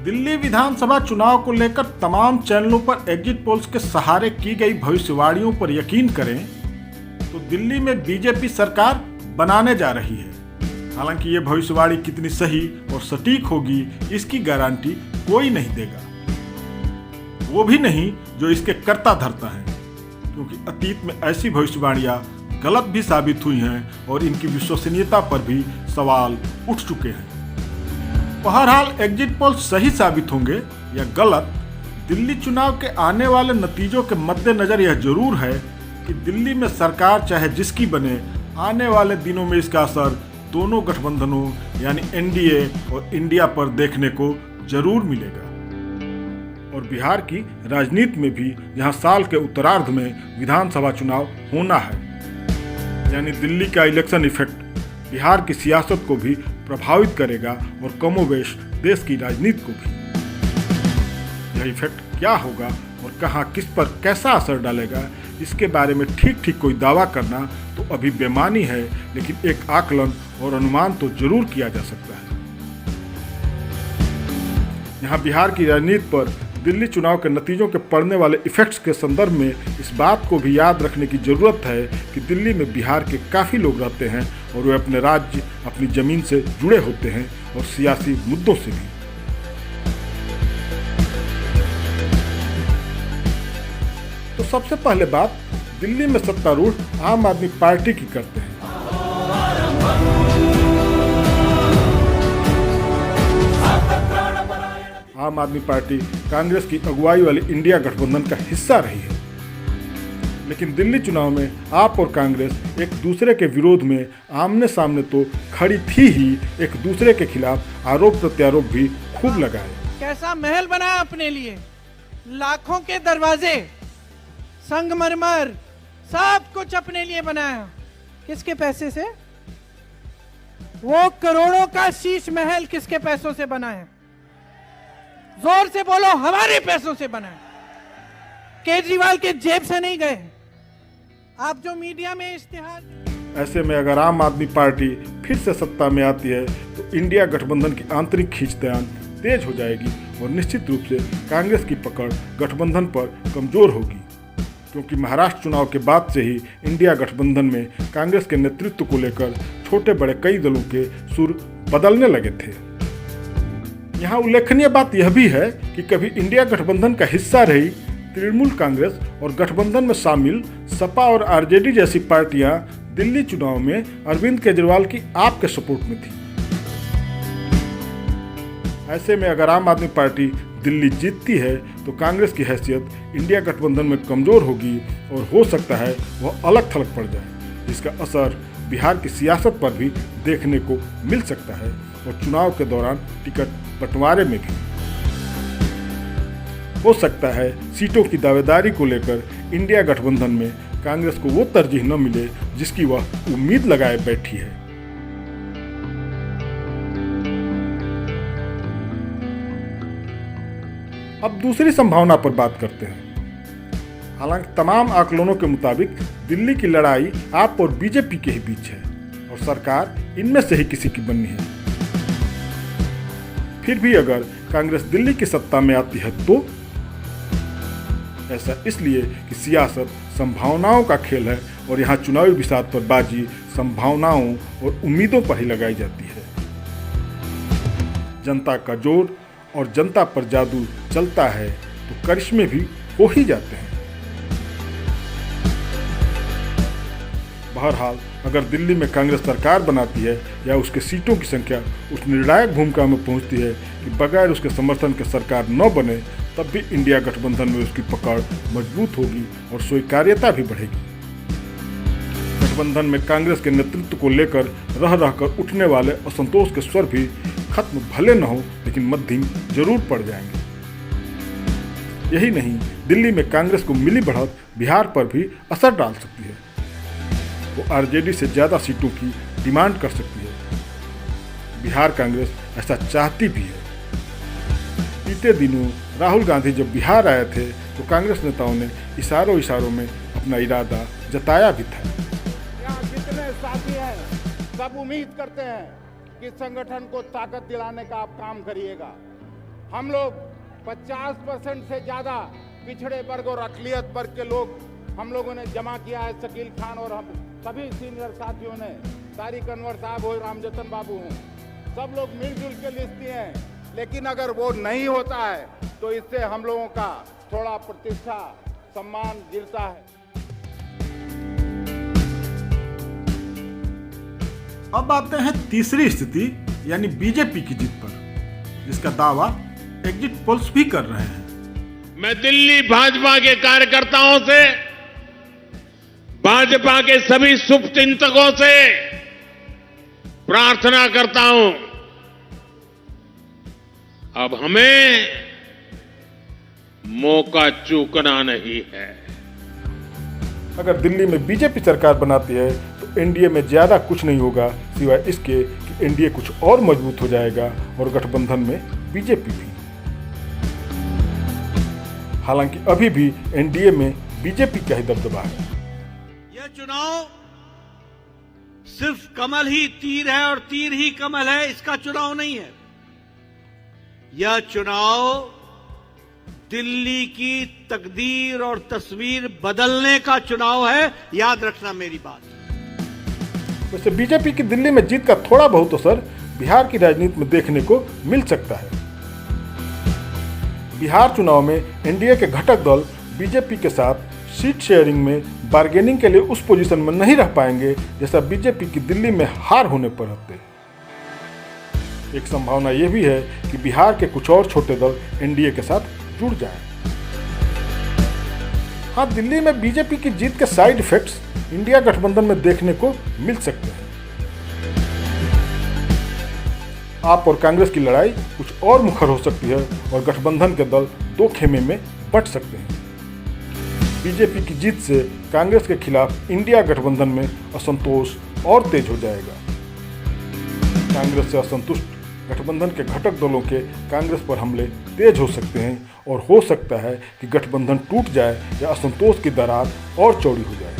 दिल्ली विधानसभा चुनाव को लेकर तमाम चैनलों पर एग्जिट पोल्स के सहारे की गई भविष्यवाणियों पर यकीन करें तो दिल्ली में बीजेपी सरकार बनाने जा रही है। हालांकि ये भविष्यवाणी कितनी सही और सटीक होगी इसकी गारंटी कोई नहीं देगा, वो भी नहीं जो इसके कर्ता धर्ता है, क्योंकि अतीत में ऐसी भविष्यवाणियां गलत भी साबित हुई हैं और इनकी विश्वसनीयता पर भी सवाल उठ चुके हैं। बहरहाल एग्जिट पोल सही साबित होंगे या गलत, दिल्ली चुनाव के आने वाले नतीजों के मद्देनजर यह जरूर है कि दिल्ली में सरकार चाहे जिसकी बने, आने वाले दिनों में इसका असर दोनों गठबंधनों यानी एनडीए और इंडिया पर देखने को जरूर मिलेगा। और बिहार की राजनीति में भी जहां साल के उत्तरार्ध में विधानसभा चुनाव होना है, यानी दिल्ली का इलेक्शन इफेक्ट बिहार की सियासत को भी प्रभावित करेगा और कमोबेश देश की राजनीति को भी। यह इफेक्ट क्या होगा और कहां किस पर कैसा असर डालेगा, इसके बारे में ठीक कोई दावा करना तो अभी बेमानी है, लेकिन एक आकलन और अनुमान तो जरूर किया जा सकता है। यहाँ बिहार की राजनीति पर दिल्ली चुनाव के नतीजों के पड़ने वाले इफेक्ट्स के संदर्भ में इस बात को भी याद रखने की जरूरत है कि दिल्ली में बिहार के काफ़ी लोग रहते हैं और वे अपने राज्य, अपनी जमीन से जुड़े होते हैं और सियासी मुद्दों से भी। तो सबसे पहले बात दिल्ली में सत्तारूढ़ आम आदमी पार्टी की करते हैं। आम आदमी पार्टी कांग्रेस की अगुवाई वाली इंडिया गठबंधन का हिस्सा रही है, लेकिन दिल्ली चुनाव में आप और कांग्रेस एक दूसरे के विरोध में आमने सामने तो खड़ी थी ही, एक दूसरे के खिलाफ आरोप प्रत्यारोप भी खूब लगाए। कैसा महल बनाया अपने लिए, लाखों के दरवाजे, संगमरमर, सब कुछ अपने लिए बनाया। किसके पैसे से? वो करोड़ों का शीश महल किसके पैसों से बना है? जोर से बोलो, हमारे पैसों से बना है। केजरीवाल के जेब से नहीं गए। आप जो मीडिया में इश्तिहार, ऐसे में अगर आम आदमी पार्टी फिर से सत्ता में आती है तो इंडिया गठबंधन की आंतरिक खींचतान तेज हो जाएगी और निश्चित रूप से कांग्रेस की पकड़ गठबंधन पर कमजोर होगी, क्योंकि महाराष्ट्र चुनाव के बाद से ही इंडिया गठबंधन में कांग्रेस के नेतृत्व को लेकर छोटे बड़े कई दलों के सुर बदलने लगे थे। यहाँ उल्लेखनीय बात यह भी है कि कभी इंडिया गठबंधन का हिस्सा रही तृणमूल कांग्रेस और गठबंधन में शामिल सपा और आरजेडी जैसी पार्टियां दिल्ली चुनाव में अरविंद केजरीवाल की आप के सपोर्ट में थी। ऐसे में अगर आम आदमी पार्टी दिल्ली जीतती है तो कांग्रेस की हैसियत इंडिया गठबंधन में कमजोर होगी और हो सकता है वह अलग थलग पड़ जाए, जिसका असर बिहार की सियासत पर भी देखने को मिल सकता है और चुनाव के दौरान टिकट बंटवारे में भी। हो सकता है सीटों की दावेदारी को लेकर इंडिया गठबंधन में कांग्रेस को वो तरजीह न मिले जिसकी वह उम्मीद लगाए बैठी है। अब दूसरी संभावना पर बात करते हैं। हालांकि तमाम आकलनों के मुताबिक दिल्ली की लड़ाई आप और बीजेपी के ही बीच है और सरकार इनमें से ही किसी की बननी है। फिर भी अगर कांग्रेस दिल्ली की सत्ता में आती है तो ऐसा इसलिए कि सियासत संभावनाओं का खेल है और यहाँ चुनावी बिसात पर बाजी संभावनाओं और उम्मीदों पर ही लगाई जाती है। जनता का जोर और जनता पर जादू चलता है तो करिश्मे भी हो ही जाते हैं। बहरहाल अगर दिल्ली में कांग्रेस सरकार बनाती है या उसके सीटों की संख्या उस निर्णायक भूमिका में पहुंचती है कि बगैर उसके समर्थन के सरकार न बने, तब भी इंडिया गठबंधन में उसकी पकड़ मजबूत होगी और स्वीकार्यता भी बढ़ेगी। गठबंधन में कांग्रेस के नेतृत्व को लेकर रह उठने वाले असंतोष के स्वर भी खत्म भले न हो, लेकिन मध्यम जरूर पड़ जाएंगे। यही नहीं, दिल्ली में कांग्रेस को मिली बढ़त बिहार पर भी असर डाल सकती है। वो आरजेडी से ज़्यादा सीटों की डिमांड कर सकती है। बिहार कांग्रेस ऐसा चाहती भी है। बीते दिनों राहुल गांधी जब बिहार आए थे तो कांग्रेस नेताओं ने इशारों में अपना इरादा जताया भी था। यहाँ जितने साथी हैं सब उम्मीद करते हैं कि संगठन को ताकत दिलाने का आप काम करिएगा। हम लोग 50% से ज़्यादा पिछड़े वर्ग और अक़लियत वर्ग के लोग हम लोगों ने जमा किया है। शकील खान और हम सभी सीनियर साथियों ने, तारिक अनवर साहब हो, रामजतन बाबू हों, सब लोग मिलजुल के लिखते हैं। लेकिन अगर वो नहीं होता है तो इससे हम लोगों का थोड़ा प्रतिष्ठा सम्मान गिरता है। अब आते हैं तीसरी स्थिति यानी बीजेपी की जीत पर, जिसका दावा एग्जिट पोल्स भी कर रहे हैं। मैं दिल्ली भाजपा के कार्यकर्ताओं से, भाजपा के सभी शुभचिंतकों से प्रार्थना करता हूं, अब हमें मौका चूकना नहीं है। अगर दिल्ली में बीजेपी सरकार बनाती है तो एनडीए में ज्यादा कुछ नहीं होगा सिवाय इसके कि एनडीए कुछ और मजबूत हो जाएगा और गठबंधन में बीजेपी भी। हालांकि अभी भी एनडीए में बीजेपी का ही दबदबा है। यह चुनाव सिर्फ कमल ही तीर है और तीर ही कमल है, इसका चुनाव नहीं है। यह चुनाव दिल्ली की तकदीर और तस्वीर बदलने का चुनाव है, याद रखना मेरी बात। वैसे बीजेपी की दिल्ली में जीत का थोड़ा बहुत असर बिहार की राजनीति में देखने को मिल सकता है। बिहार चुनाव में एनडीए के घटक दल बीजेपी के साथ सीट शेयरिंग में बार्गेनिंग के लिए उस पोजीशन में नहीं रह पाएंगे जैसा बीजेपी की दिल्ली में हार होने पर रहते। एक संभावना यह भी है कि बिहार के कुछ और छोटे दल एनडीए के साथ जुड़ जाएं। हाँ, दिल्ली में बीजेपी की जीत के साइड इफेक्ट्स इंडिया गठबंधन में देखने को मिल सकते हैं। आप और कांग्रेस की लड़ाई कुछ और मुखर हो सकती है और गठबंधन के दल दो खेमे में बंट सकते हैं। बीजेपी की जीत से कांग्रेस के खिलाफ इंडिया गठबंधन में असंतोष और तेज हो जाएगा। कांग्रेस से असंतुष्ट गठबंधन के घटक दलों के कांग्रेस पर हमले तेज हो सकते हैं और हो सकता है कि गठबंधन टूट जाए या असंतोष की दरार और चौड़ी हो जाए।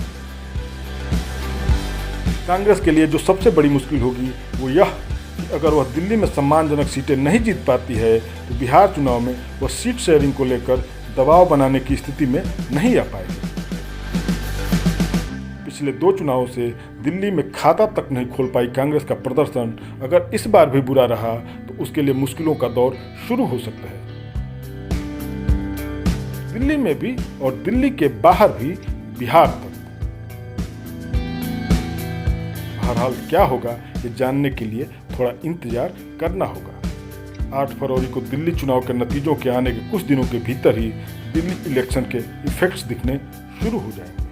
कांग्रेस के लिए जो सबसे बड़ी मुश्किल होगी वो यह कि अगर वह दिल्ली में सम्मानजनक सीटें नहीं जीत पाती है तो बिहार चुनाव में वह सीट शेयरिंग को लेकर दबाव बनाने की स्थिति में नहीं आ पाएगी। पिछले दो चुनावों से दिल्ली में खाता तक नहीं खोल पाई कांग्रेस का प्रदर्शन अगर इस बार भी बुरा रहा तो उसके लिए मुश्किलों का दौर शुरू हो सकता है। दिल्ली में भी और दिल्ली के बाहर भी बिहार तक। बहरहाल क्या होगा ये जानने के लिए थोड़ा इंतजार करना होगा। 8 फरवरी को दिल्ली चुनाव के नतीजों के आने के कुछ दिनों के भीतर ही दिल्ली इलेक्शन के इफेक्ट्स दिखने शुरू हो जाएंगे।